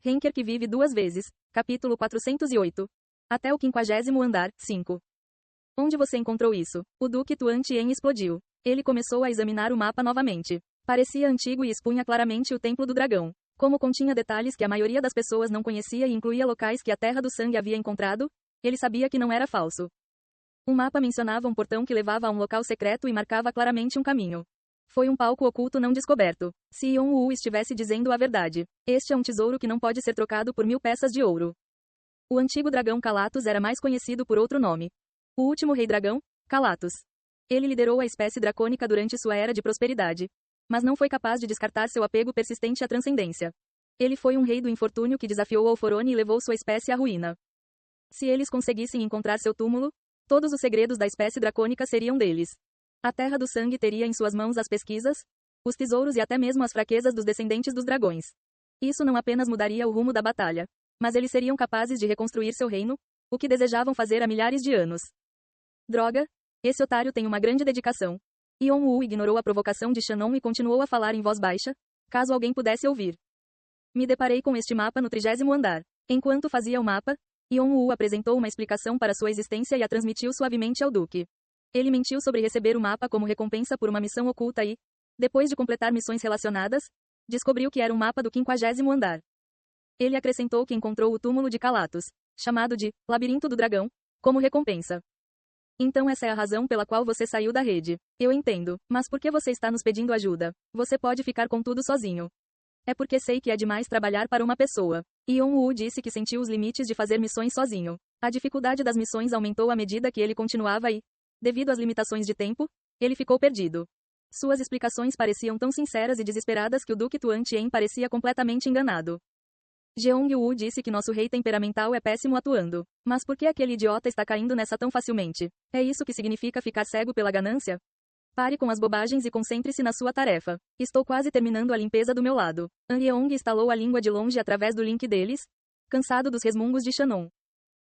Henker que vive duas vezes. Capítulo 408. Até o 50º andar. 5. Onde você encontrou isso? O Duque Tuan Tien explodiu. Ele começou a examinar o mapa novamente. Parecia antigo e expunha claramente o Templo do Dragão. Como continha detalhes que a maioria das pessoas não conhecia e incluía locais que a Terra do Sangue havia encontrado, ele sabia que não era falso. O mapa mencionava um portão que levava a um local secreto e marcava claramente um caminho. Foi um palco oculto não descoberto. Se Yong-Woo estivesse dizendo a verdade, este é um tesouro que não pode ser trocado por 1000 peças de ouro. O antigo dragão Calatus era mais conhecido por outro nome. O último rei dragão, Calatus. Ele liderou a espécie dracônica durante sua era de prosperidade, mas não foi capaz de descartar seu apego persistente à transcendência. Ele foi um rei do infortúnio que desafiou Alforone e levou sua espécie à ruína. Se eles conseguissem encontrar seu túmulo, todos os segredos da espécie dracônica seriam deles. A Terra do Sangue teria em suas mãos as pesquisas, os tesouros e até mesmo as fraquezas dos descendentes dos dragões. Isso não apenas mudaria o rumo da batalha, mas eles seriam capazes de reconstruir seu reino, o que desejavam fazer há milhares de anos. Droga! Esse otário tem uma grande dedicação. Yong-Woo ignorou a provocação de Shannon e continuou a falar em voz baixa, caso alguém pudesse ouvir. Me deparei com este mapa no 30º andar. Enquanto fazia o mapa, Yong-Woo apresentou uma explicação para sua existência e a transmitiu suavemente ao Duque. Ele mentiu sobre receber o mapa como recompensa por uma missão oculta e, depois de completar missões relacionadas, descobriu que era um mapa do 50º andar. Ele acrescentou que encontrou o túmulo de Calatus, chamado de Labirinto do Dragão, como recompensa. Então essa é a razão pela qual você saiu da rede. Eu entendo, mas por que você está nos pedindo ajuda? Você pode ficar com tudo sozinho. É porque sei que é demais trabalhar para uma pessoa. Yong-Woo disse que sentiu os limites de fazer missões sozinho. A dificuldade das missões aumentou à medida que ele continuava e, devido às limitações de tempo, ele ficou perdido. Suas explicações pareciam tão sinceras e desesperadas que o Duque Tuan Tien parecia completamente enganado. Jeong-Woo disse que nosso rei temperamental é péssimo atuando. Mas por que aquele idiota está caindo nessa tão facilmente? É isso que significa ficar cego pela ganância? Pare com as bobagens e concentre-se na sua tarefa. Estou quase terminando a limpeza do meu lado. An Yeong estalou a língua de longe através do link deles, cansado dos resmungos de Shannon.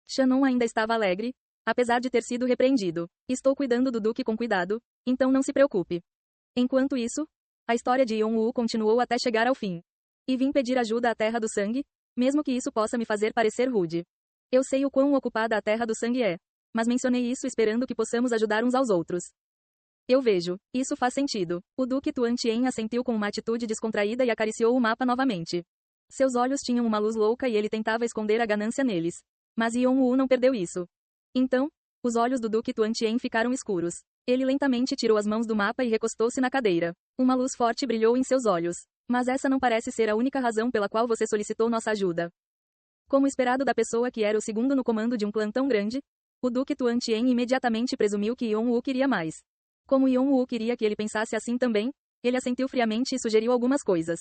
Shannon ainda estava alegre, apesar de ter sido repreendido. Estou cuidando do Duque com cuidado, então não se preocupe. Enquanto isso, a história de Yong-Woo continuou até chegar ao fim. E vim pedir ajuda à Terra do Sangue, mesmo que isso possa me fazer parecer rude. Eu sei o quão ocupada a Terra do Sangue é, mas mencionei isso esperando que possamos ajudar uns aos outros. Eu vejo, isso faz sentido. O Duque Tuan Tien assentiu com uma atitude descontraída e acariciou o mapa novamente. Seus olhos tinham uma luz louca e ele tentava esconder a ganância neles. Mas Yong-Woo não perdeu isso. Então, os olhos do Duque Tuan Tien ficaram escuros. Ele lentamente tirou as mãos do mapa e recostou-se na cadeira. Uma luz forte brilhou em seus olhos. Mas essa não parece ser a única razão pela qual você solicitou nossa ajuda. Como esperado da pessoa que era o segundo no comando de um clã tão grande, o Duque Tuan Tien imediatamente presumiu que Yong-Woo queria mais. Como Yong-Woo queria que ele pensasse assim também, ele assentiu friamente e sugeriu algumas coisas.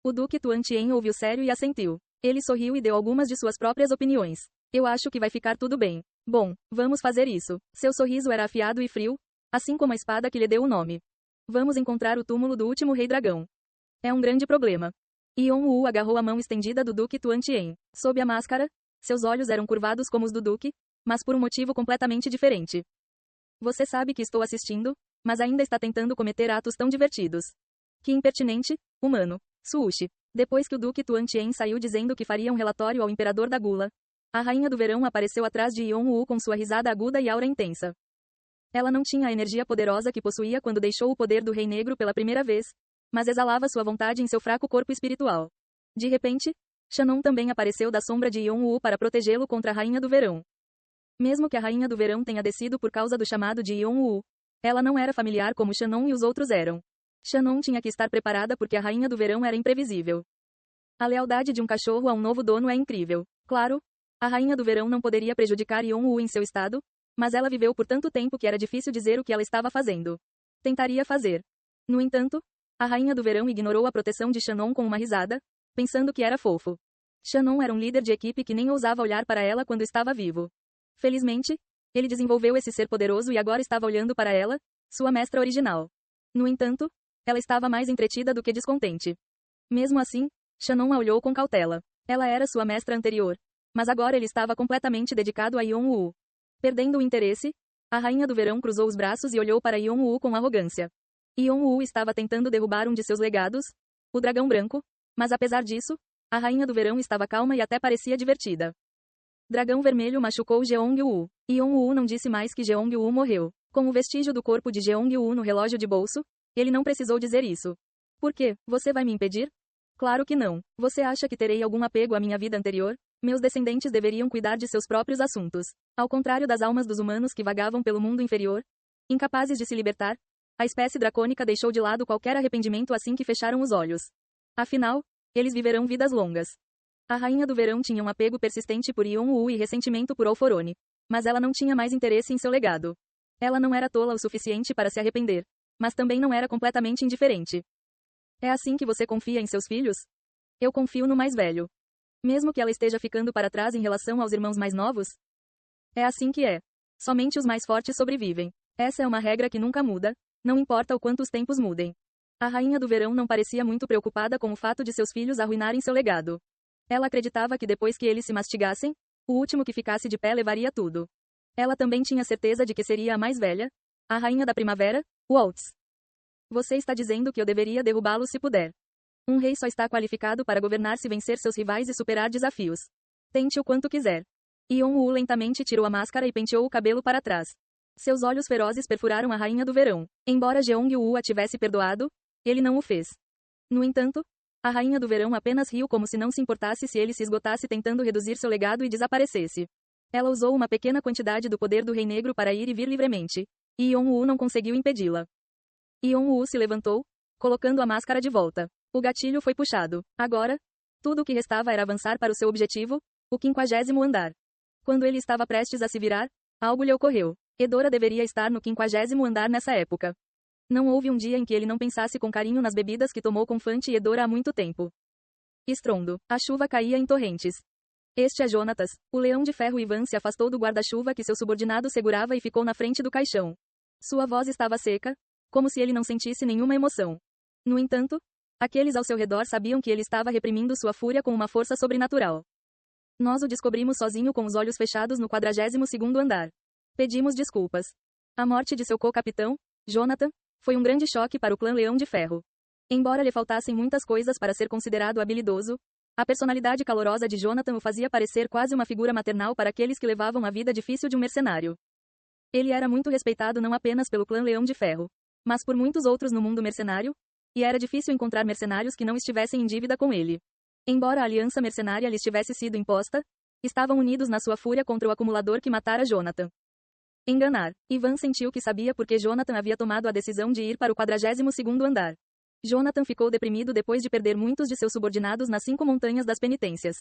O Duque Tuan Tien ouviu sério e assentiu. Ele sorriu e deu algumas de suas próprias opiniões. Eu acho que vai ficar tudo bem. Bom, vamos fazer isso. Seu sorriso era afiado e frio, assim como a espada que lhe deu o nome. Vamos encontrar o túmulo do último rei dragão. É um grande problema. Yong-Woo agarrou a mão estendida do Duque Tuan Tien. Sob a máscara, seus olhos eram curvados como os do Duque, mas por um motivo completamente diferente. Você sabe que estou assistindo, mas ainda está tentando cometer atos tão divertidos. Que impertinente, humano. Sushi. Depois que o Duque Tuan Tien saiu dizendo que faria um relatório ao Imperador da Gula, a Rainha do Verão apareceu atrás de Yong-Woo com sua risada aguda e aura intensa. Ela não tinha a energia poderosa que possuía quando deixou o poder do Rei Negro pela primeira vez, mas exalava sua vontade em seu fraco corpo espiritual. De repente, Shannon também apareceu da sombra de Yong-Woo para protegê-lo contra a Rainha do Verão. Mesmo que a Rainha do Verão tenha descido por causa do chamado de Yong-Woo, ela não era familiar como Shannon e os outros eram. Shannon tinha que estar preparada porque a Rainha do Verão era imprevisível. A lealdade de um cachorro a um novo dono é incrível. Claro, a Rainha do Verão não poderia prejudicar Yong-Woo em seu estado, mas ela viveu por tanto tempo que era difícil dizer o que ela estava fazendo. Tentaria fazer. No entanto, a Rainha do Verão ignorou a proteção de Shannon com uma risada, pensando que era fofo. Shannon era um líder de equipe que nem ousava olhar para ela quando estava vivo. Felizmente, ele desenvolveu esse ser poderoso e agora estava olhando para ela, sua mestra original. No entanto, ela estava mais entretida do que descontente. Mesmo assim, Shannon a olhou com cautela. Ela era sua mestra anterior. Mas agora ele estava completamente dedicado a Yong-Woo. Perdendo o interesse, a Rainha do Verão cruzou os braços e olhou para Yong-Woo com arrogância. Yong-Woo estava tentando derrubar um de seus legados, o Dragão Branco, mas apesar disso, A Rainha do Verão estava calma e até parecia divertida. Dragão Vermelho machucou Jeong-woo. Yeon-woo não disse mais que Jeong-woo morreu. Com o vestígio do corpo de Jeong-woo no relógio de bolso, ele não precisou dizer isso. Por quê? Você vai me impedir? Claro que não. Você acha que terei algum apego à minha vida anterior? Meus descendentes deveriam cuidar de seus próprios assuntos. Ao contrário das almas dos humanos que vagavam pelo mundo inferior, incapazes de se libertar, a espécie dracônica deixou de lado qualquer arrependimento assim que fecharam os olhos. Afinal, eles viverão vidas longas. A Rainha do Verão tinha um apego persistente por Yeon-woo e ressentimento por Olforone. Mas ela não tinha mais interesse em seu legado. Ela não era tola o suficiente para se arrepender. Mas também não era completamente indiferente. É assim que você confia em seus filhos? Eu confio no mais velho. Mesmo que ela esteja ficando para trás em relação aos irmãos mais novos? É assim que é. Somente os mais fortes sobrevivem. Essa é uma regra que nunca muda, não importa o quanto os tempos mudem. A Rainha do Verão não parecia muito preocupada com o fato de seus filhos arruinarem seu legado. Ela acreditava que depois que eles se mastigassem, o último que ficasse de pé levaria tudo. Ela também tinha certeza de que seria a mais velha, a Rainha da Primavera, Waltz. Você está dizendo que eu deveria derrubá-lo se puder. Um rei só está qualificado para governar se vencer seus rivais e superar desafios. Tente o quanto quiser. Yeon-woo lentamente tirou a máscara e penteou o cabelo para trás. Seus olhos ferozes perfuraram a Rainha do Verão. Embora Jeong-woo a tivesse perdoado, ele não o fez. No entanto, a Rainha do Verão apenas riu como se não se importasse se ele se esgotasse tentando reduzir seu legado e desaparecesse. Ela usou uma pequena quantidade do poder do Rei Negro para ir e vir livremente, e Yeon-woo não conseguiu impedi-la. Yeon-woo se levantou, colocando a máscara de volta. O gatilho foi puxado. Agora, tudo o que restava era avançar para o seu objetivo, o 50º andar. Quando ele estava prestes a se virar, algo lhe ocorreu. Edora deveria estar no 50º andar nessa época. Não houve um dia em que ele não pensasse com carinho nas bebidas que tomou com Fante e Edora há muito tempo. Estrondo. A chuva caía em torrentes. Este é Jonatas. O Leão de Ferro Ivan se afastou do guarda-chuva que seu subordinado segurava e ficou na frente do caixão. Sua voz estava seca, como se ele não sentisse nenhuma emoção. No entanto, aqueles ao seu redor sabiam que ele estava reprimindo sua fúria com uma força sobrenatural. Nós o descobrimos sozinho com os olhos fechados no 42º andar. Pedimos desculpas. A morte de seu co-capitão, Jonathan, foi um grande choque para o clã Leão de Ferro. Embora lhe faltassem muitas coisas para ser considerado habilidoso, a personalidade calorosa de Jonathan o fazia parecer quase uma figura maternal para aqueles que levavam a vida difícil de um mercenário. Ele era muito respeitado não apenas pelo clã Leão de Ferro, mas por muitos outros no mundo mercenário, e era difícil encontrar mercenários que não estivessem em dívida com ele. Embora a aliança mercenária lhes tivesse sido imposta, estavam unidos na sua fúria contra o acumulador que matara Jonathan. Enganar. Ivan sentiu que sabia por que Jonathan havia tomado a decisão de ir para o 42º andar. Jonathan ficou deprimido depois de perder muitos de seus subordinados nas 5 montanhas das penitências.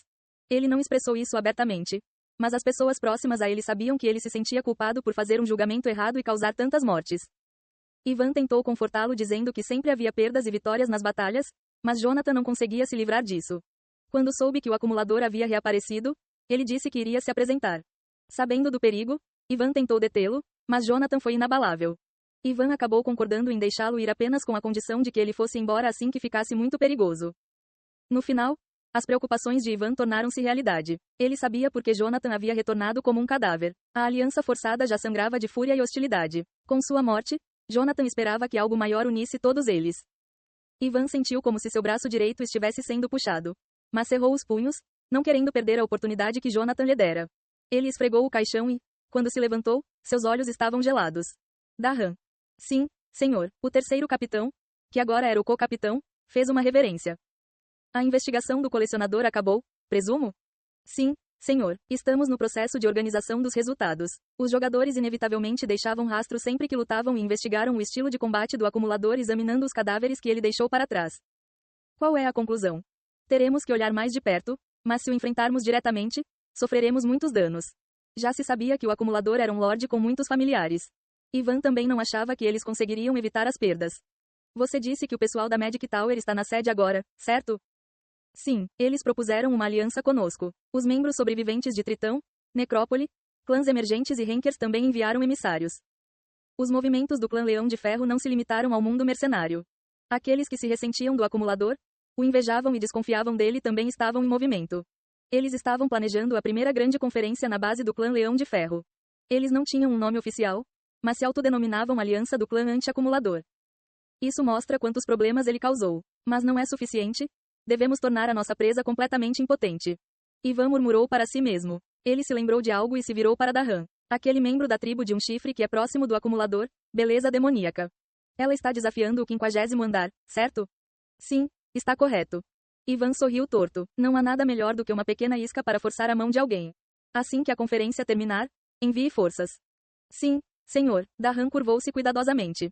Ele não expressou isso abertamente, mas as pessoas próximas a ele sabiam que ele se sentia culpado por fazer um julgamento errado e causar tantas mortes. Ivan tentou confortá-lo dizendo que sempre havia perdas e vitórias nas batalhas, mas Jonathan não conseguia se livrar disso. Quando soube que o acumulador havia reaparecido, ele disse que iria se apresentar. Sabendo do perigo, Ivan tentou detê-lo, mas Jonathan foi inabalável. Ivan acabou concordando em deixá-lo ir apenas com a condição de que ele fosse embora assim que ficasse muito perigoso. No final, as preocupações de Ivan tornaram-se realidade. Ele sabia por que Jonathan havia retornado como um cadáver. A aliança forçada já sangrava de fúria e hostilidade. Com sua morte, Jonathan esperava que algo maior unisse todos eles. Ivan sentiu como se seu braço direito estivesse sendo puxado. Mas cerrou os punhos, não querendo perder a oportunidade que Jonathan lhe dera. Ele esfregou o caixão e, quando se levantou, seus olhos estavam gelados. Dahan. Sim, senhor. O terceiro capitão, que agora era o co-capitão, fez uma reverência. A investigação do colecionador acabou, presumo? Sim, senhor. Estamos no processo de organização dos resultados. Os jogadores inevitavelmente deixavam rastro sempre que lutavam e investigaram o estilo de combate do acumulador examinando os cadáveres que ele deixou para trás. Qual é a conclusão? Teremos que olhar mais de perto, mas se o enfrentarmos diretamente, sofreremos muitos danos. Já se sabia que o acumulador era um lorde com muitos familiares. Ivan também não achava que eles conseguiriam evitar as perdas. Você disse que o pessoal da Magic Tower está na sede agora, certo? Sim, eles propuseram uma aliança conosco. Os membros sobreviventes de Tritão, Necrópole, clãs emergentes e Rankers também enviaram emissários. Os movimentos do clã Leão de Ferro não se limitaram ao mundo mercenário. Aqueles que se ressentiam do acumulador, o invejavam e desconfiavam dele também estavam em movimento. Eles estavam planejando a primeira grande conferência na base do clã Leão de Ferro. Eles não tinham um nome oficial, mas se autodenominavam Aliança do Clã Anti-Acumulador. Isso mostra quantos problemas ele causou. Mas não é suficiente. Devemos tornar a nossa presa completamente impotente. Ivan murmurou para si mesmo. Ele se lembrou de algo e se virou para Dahan. Aquele membro da tribo de um chifre que é próximo do acumulador, beleza demoníaca. Ela está desafiando o 50º andar, certo? Sim, está correto. Ivan sorriu torto. Não há nada melhor do que uma pequena isca para forçar a mão de alguém. Assim que a conferência terminar, envie forças. Sim, senhor. Dahan curvou-se cuidadosamente.